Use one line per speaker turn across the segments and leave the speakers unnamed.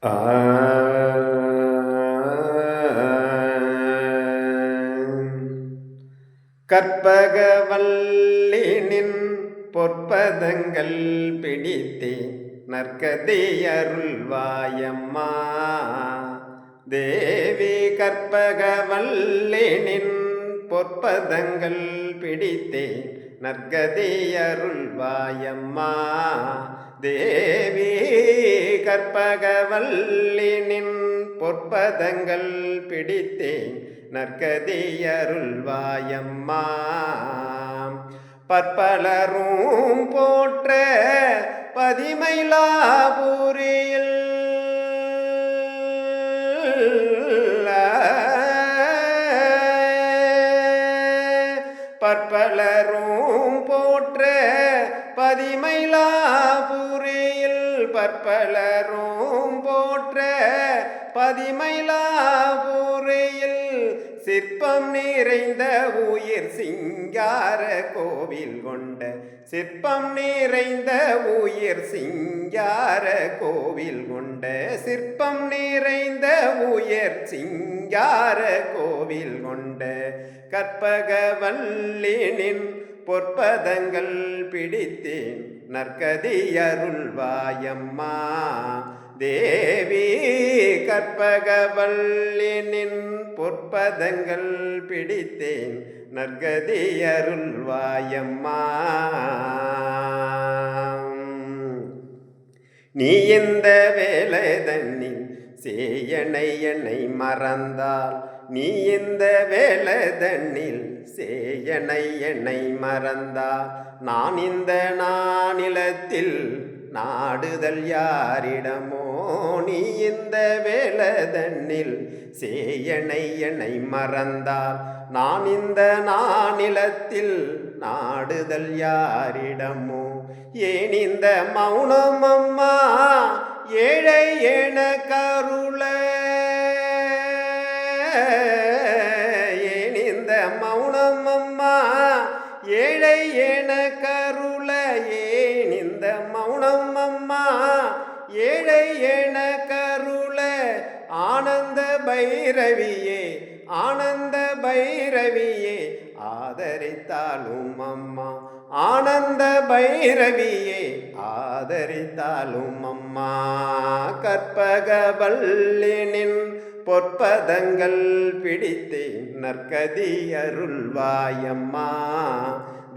ஆ கற்பகவல்லினின் பொற்பதங்கள் பிடித்தே நற்கதி அருள்வாயம்மா தேவி. கற்பகவல்லினின் பொற்பதங்கள் பிடித்தே நற்கதி அருள்வாயம்மா தேவி. கற்பகவல்லினின் பொற்பதங்கள் பிடித்தேன் நற்கதி அருள்வாயம்மா. பற்பலரும் போற்ற பதிமயிலாபுரியில் பற்பலரும் போற்ற பதிமயிலாபுரியில் பற்பலரும் போற்ற பதிமயிலாபுரியில் சிற்பம் நிறைந்த உயிர் சிங்கார கோவில் கொண்ட சிற்பம் நிறைந்த உயிர் சிங்கார கோவில் கொண்ட சிற்பம் நிறைந்த உயிர் சிங்கார கோவில் கொண்ட கற்பகவல்லினின் பொற்பதங்கள் பிடித்தேன் நற்கதி அருள்வாயம்மா தேவி. கற்பகவல்லினின் பொற்பதங்கள் பிடித்தேன் நற்கதி அருள்வாயம்மா. நீ இந்த வேலை தன்னில் சேயனை என்னை மறந்தால் நீ இந்த வேலை தன்னில் சேயனை என்னை மறந்தால் நான் இந்த நானிலத்தில் நாடுதல் யாரிடமோ. நீ இந்த வேலை தன்னில் சேயனை என்னை மறந்தால் நான் இந்த நானிலத்தில் நாடுதல் யாரிடமோ. ஏன் இந்த மௌனம் அம்மா ஏழை என கருள. ஏன் இந்த மௌனம் அம்மா ஏழை என கருள. ஏன் இந்த மௌனம் அம்மா ஏழை என கருள. ஆனந்த பைரவியே ஆனந்த பைரவியே ஆதரித்தாலும் அம்மா ஆனந்த பைரவியே ஆதரித்தாலும் அம்மா. கற்பகவல்லினின் பொற்பதங்கள் பிடித்தேன் நற்கதி அருள்வாயம்மா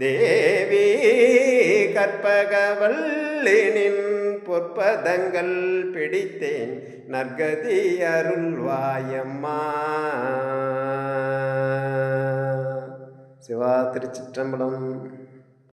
தேவி. கற்பகவல்லினின் பொற்பதங்கள் பிடித்தேன் நற்கதி அருள்வாயம்மா. சிவா. திருச்சிற்றம்பலம்.